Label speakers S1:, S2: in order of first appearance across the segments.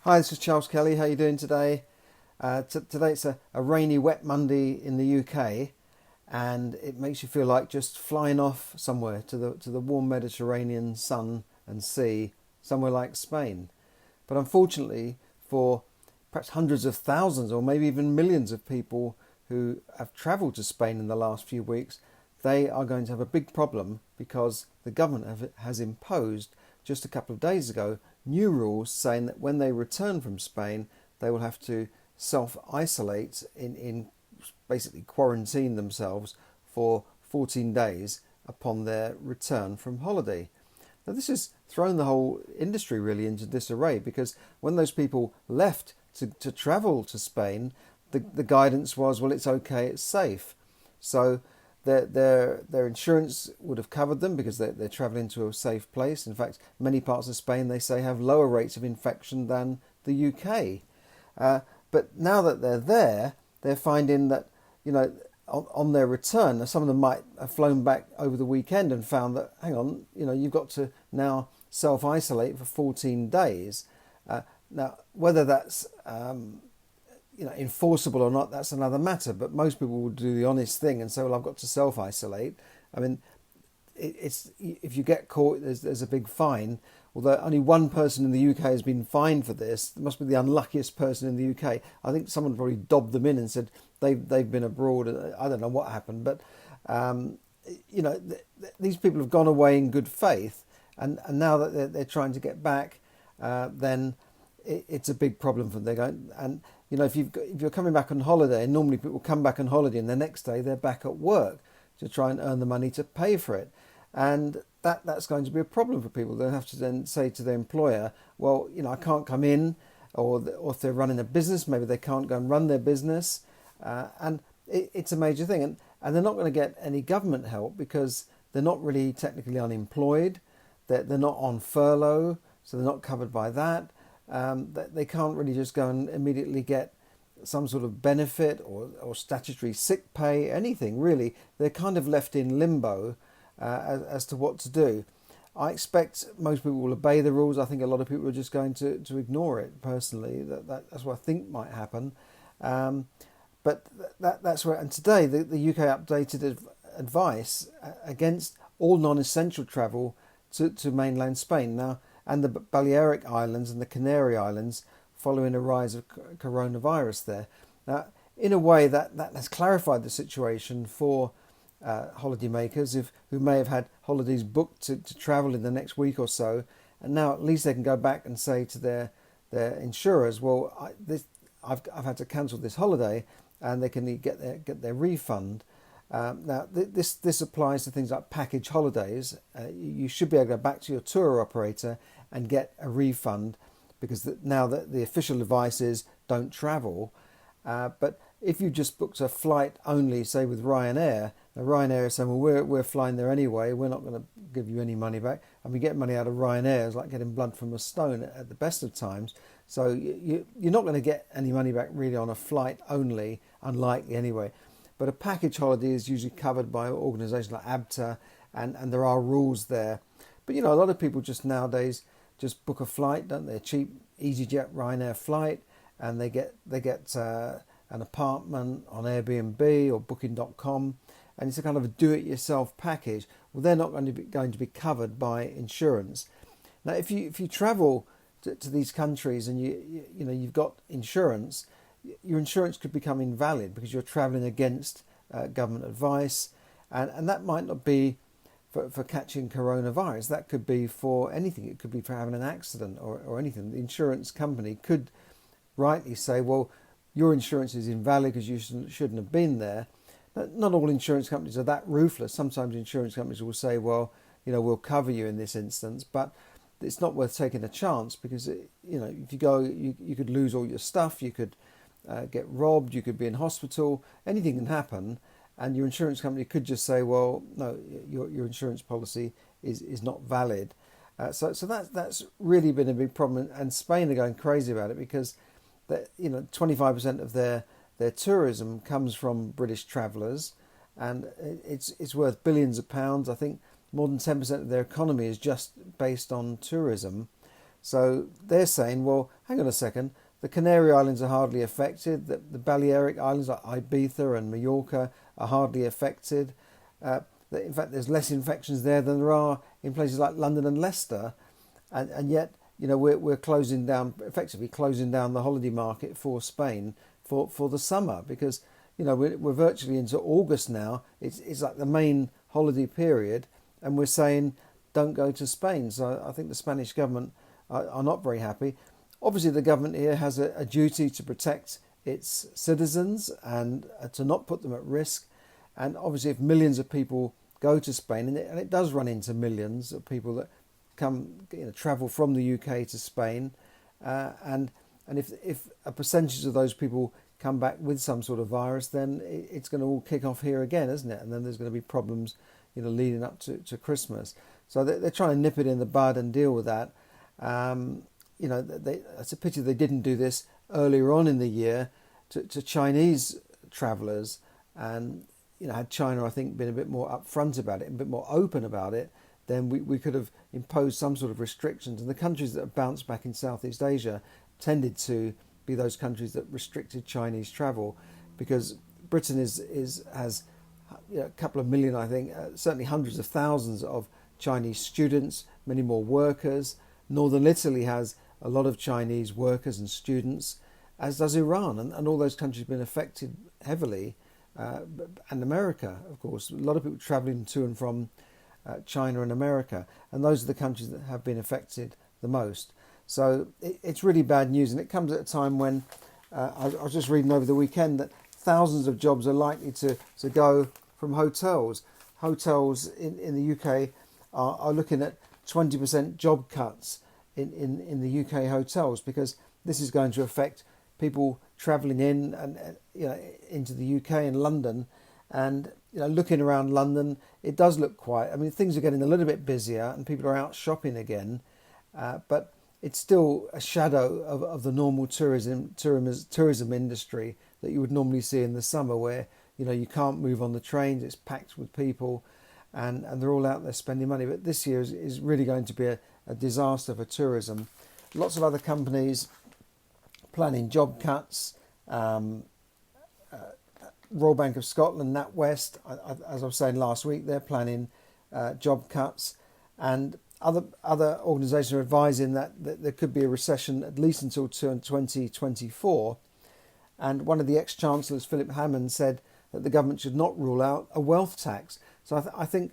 S1: Hi, this is Charles Kelly. How are you doing today? Today it's a rainy, wet Monday in the UK, and it makes you feel like just flying off somewhere to the warm Mediterranean sun and sea, somewhere like Spain. But unfortunately, for perhaps hundreds of thousands or maybe even millions of people who have travelled to Spain in the last few weeks, they are going to have a big problem because the government has imposed just a couple of days ago new rules saying that when they return from Spain, they will have to self-isolate in basically quarantine themselves for 14 days upon their return from holiday. Now, this has thrown the whole industry really into disarray because when those people left to travel to Spain, the guidance was, well, it's okay, it's safe. So their insurance would have covered them because they're travelling to a safe place. In fact, many parts of Spain, they say, have lower rates of infection than the UK. But now that they're there, they're finding that, on their return, some of them might have flown back over the weekend and found that, hang on, you've got to now self-isolate for 14 days. Now, whether that's enforceable or not, that's another matter. But most people will do the honest thing and say, well, I've got to self-isolate. I mean, it's if you get caught, there's a big fine. Although only one person in the UK has been fined for this, it must be the unluckiest person in the UK. I think someone probably dobbed them in and said they've been abroad. I don't know what happened, but these people have gone away in good faith, and now that they're trying to get back, then it's a big problem for them. They're going, and if you're coming back on holiday, and normally people come back on holiday and the next day they're back at work to try and earn the money to pay for it. And that's going to be a problem for people. They'll have to then say to their employer, well, I can't come in, or if they're running a business, maybe they can't go and run their business. And it's a major thing. And they're not going to get any government help because they're not really technically unemployed. They're not on furlough, so they're not covered by that. They can't really just go and immediately get some sort of benefit or statutory sick pay, anything really. They're kind of left in limbo as to what to do. I expect most people will obey the rules. I think a lot of people are just going to ignore it personally. That's what I think might happen. But that's where, and today the UK updated advice against all non-essential travel to mainland Spain now, and the Balearic Islands and the Canary Islands following a rise of coronavirus there. Now, in a way, that has clarified the situation for holidaymakers who may have had holidays booked to travel in the next week or so, and now at least they can go back and say to their insurers, well, I've had to cancel this holiday, and they can get their refund. Now, this applies to things like package holidays. You should be able to go back to your tour operator and get a refund because now that the official advice is don't travel. But if you just booked a flight only, say with Ryanair, now Ryanair is saying, well, we're flying there anyway, we're not going to give you any money back. And we get money out of Ryanair is like getting blood from a stone at the best of times. So you're not going to get any money back really on a flight only, unlikely anyway. But a package holiday is usually covered by organisations like ABTA, and there are rules there. But a lot of people just nowadays just book a flight, don't they? A cheap EasyJet Ryanair flight, and they get an apartment on Airbnb or Booking.com, and it's a kind of a do-it-yourself package. Well, they're not going to be covered by insurance. Now, if you travel to these countries and you've got insurance, your insurance could become invalid because you're travelling against government advice, and that might not be for catching coronavirus. That could be for anything. It could be for having an accident or anything. The insurance company could rightly say, well, your insurance is invalid because you shouldn't have been there. Not all insurance companies are that ruthless. Sometimes insurance companies will say, well, we'll cover you in this instance, but it's not worth taking a chance because, if you go, you could lose all your stuff, you could get robbed, you could be in hospital, anything can happen, and your insurance company could just say, well, no, your insurance policy is not valid. So that's really been a big problem, and Spain are going crazy about it because 25% of their tourism comes from British travellers, and it's worth billions of pounds. I think more than 10% of their economy is just based on tourism. So they're saying, well, hang on a second, the Canary Islands are hardly affected, the Balearic Islands like Ibiza and Mallorca are hardly affected. In fact, there's less infections there than there are in places like London and Leicester, and yet we're closing down, effectively closing down the holiday market for Spain for the summer, because we're virtually into August now. It's like the main holiday period, and we're saying don't go to Spain. So I think the Spanish government are not very happy. Obviously, the government here has a duty to protect its citizens and to not put them at risk. And obviously, if millions of people go to Spain, and it does run into millions of people that travel from the UK to Spain, and if a percentage of those people come back with some sort of virus, then it's going to all kick off here again, isn't it? And then there's going to be problems, leading up to Christmas. So they're trying to nip it in the bud and deal with that. It's a pity they didn't do this earlier on in the year to Chinese travellers, and had China, I think, been a bit more upfront about it, a bit more open about it, then we could have imposed some sort of restrictions. And the countries that have bounced back in Southeast Asia tended to be those countries that restricted Chinese travel, because Britain has a couple of million, I think, certainly hundreds of thousands of Chinese students, many more workers. Northern Italy has a lot of Chinese workers and students, as does Iran, and all those countries have been affected heavily. And America, of course, a lot of people travelling to and from China and America, and those are the countries that have been affected the most. So it's really bad news, and it comes at a time when I was just reading over the weekend that thousands of jobs are likely to go from hotels. Hotels in the UK are looking at 20% job cuts in the UK hotels, because this is going to affect people travelling in and into the UK and London. And looking around London, it does look quiet. I mean, things are getting a little bit busier and people are out shopping again, but it's still a shadow of the normal tourism industry that you would normally see in the summer, where you can't move on the trains, it's packed with people, and they're all out there spending money. But this year is really going to be a disaster for tourism. Lots of other companies planning job cuts. Royal Bank of Scotland, NatWest, as I was saying last week, they're planning job cuts, and other organisations are advising that there could be a recession at least until 2024. And one of the ex-chancellors, Philip Hammond, said that the government should not rule out a wealth tax. So I think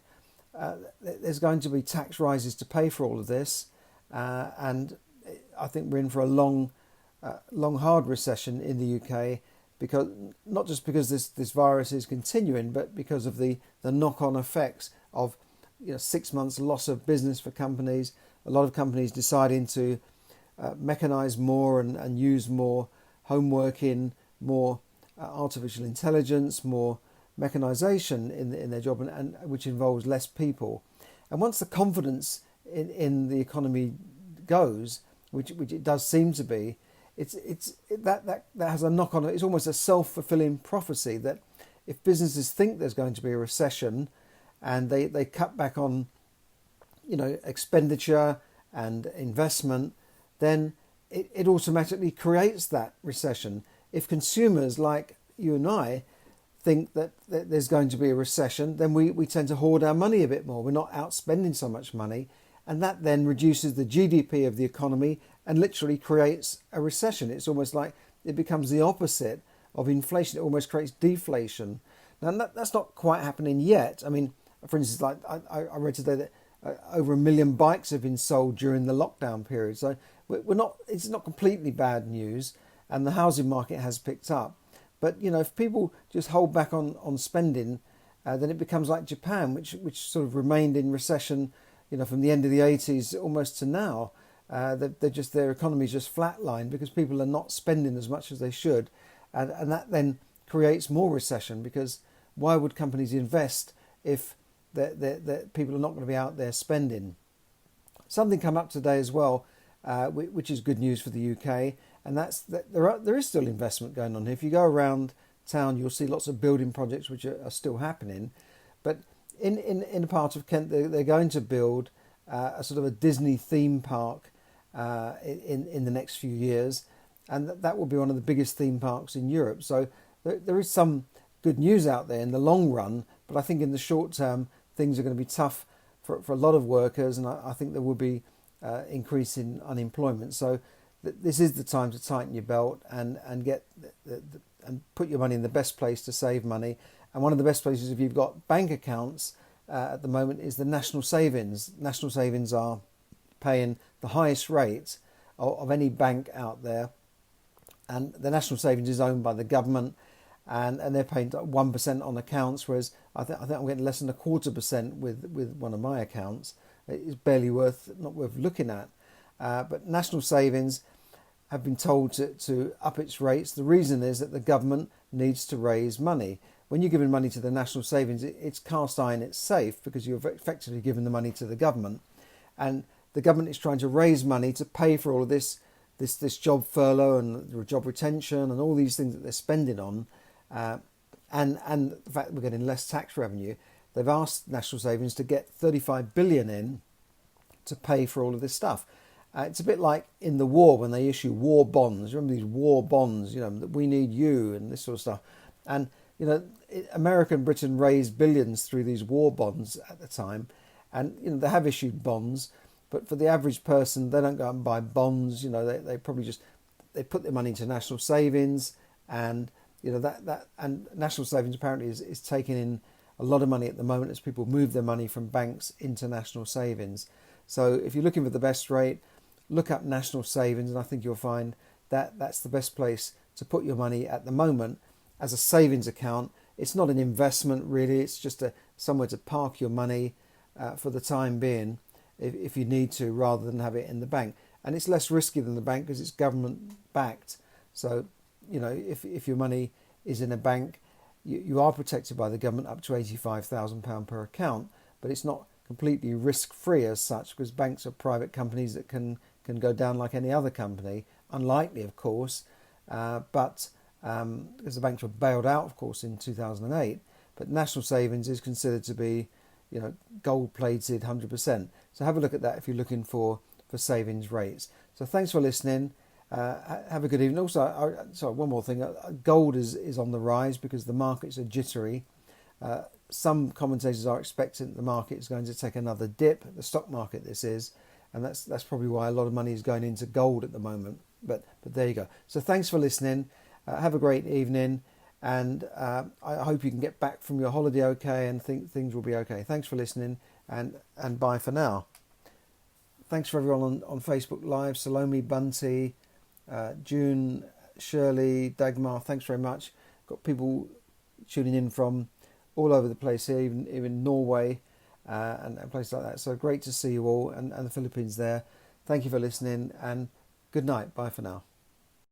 S1: there's going to be tax rises to pay for all of this, and I think we're in for a long, hard recession in the UK, because not just because this virus is continuing, but because of the knock-on effects of 6 months loss of business for companies. A lot of companies deciding to mechanise more and use more home working, more artificial intelligence, more mechanisation in their job, and which involves less people. And once the confidence in the economy goes, which it does seem to be, that has a knock on. It's almost a self-fulfilling prophecy that if businesses think there's going to be a recession, and they cut back on expenditure and investment, then it automatically creates that recession. If consumers like you and I think that there's going to be a recession, then we tend to hoard our money a bit more. We're not out spending so much money, and that then reduces the GDP of the economy and literally creates a recession. It's almost like it becomes the opposite of inflation. It almost creates deflation. Now that's not quite happening yet. I mean, for instance, like I read today that over 1 million bikes have been sold during the lockdown period. So it's not completely bad news, and the housing market has picked up. But if people just hold back on spending, then it becomes like Japan, which sort of remained in recession, from the end of the 80s almost to now. Their economy is just flatlined because people are not spending as much as they should, and that then creates more recession, because why would companies invest if the people are not going to be out there spending? Something come up today as well, which is good news for the UK, and that's that there is still investment going on here. If you go around town, you'll see lots of building projects which are still happening. But in a part of Kent, they're going to build a sort of a Disney theme park, in the next few years, and that will be one of the biggest theme parks in Europe. So there is some good news out there in the long run, but I think in the short term things are going to be tough for a lot of workers, and I think there will be increase in unemployment. So this is the time to tighten your belt and get and put your money in the best place to save money. And one of the best places, if you've got bank accounts at the moment, is the national savings. National savings are paying the highest rate of any bank out there, and the national savings is owned by the government, and they're paying 1% on accounts, whereas I think I'm getting less than 0.25% with one of my accounts. It's barely not worth looking at. But national savings have been told to up its rates. The reason is that the government needs to raise money. When you're giving money to the national savings, it's cast iron, it's safe, because you're effectively giving the money to the government, and the government is trying to raise money to pay for all of this job furlough and job retention and all these things that they're spending on, and the fact that we're getting less tax revenue. They've asked national savings to get 35 billion in to pay for all of this stuff. It's a bit like in the war when they issue war bonds. Remember these war bonds, that we need you and this sort of stuff. And America and Britain raised billions through these war bonds at the time, and they have issued bonds, but for the average person, they don't go out and buy bonds. They probably just put their money into national savings, and that and national savings apparently is taking in a lot of money at the moment as people move their money from banks into national savings. So if you're looking for the best rate, look up national savings, and I think you'll find that that's the best place to put your money at the moment as a savings account. It's not an investment really, it's just somewhere to park your money for the time being if you need to, rather than have it in the bank. And it's less risky than the bank because it's government backed. So if your money is in a bank, you are protected by the government up to £85,000 per account, but it's not completely risk-free as such, because banks are private companies that can go down like any other company. Unlikely, of course, but because the banks were bailed out, of course, in 2008. But national savings is considered to be, gold-plated 100%. So have a look at that if you're looking for savings rates. So thanks for listening. Have a good evening. Also, sorry, one more thing. Gold is on the rise because the markets are jittery. Some commentators are expecting that the market is going to take another dip. The stock market, this is, and that's probably why a lot of money is going into gold at the moment. But there you go. So thanks for listening. Have a great evening, and I hope you can get back from your holiday okay, and think things will be okay. Thanks for listening, and bye for now. Thanks for everyone on Facebook Live. Salome, Bunty, June, Shirley, Dagmar, thanks very much. Got people tuning in from all over the place here, even Norway and places like that. So great to see you all, and the Philippines there. Thank you for listening, and good night. Bye for now.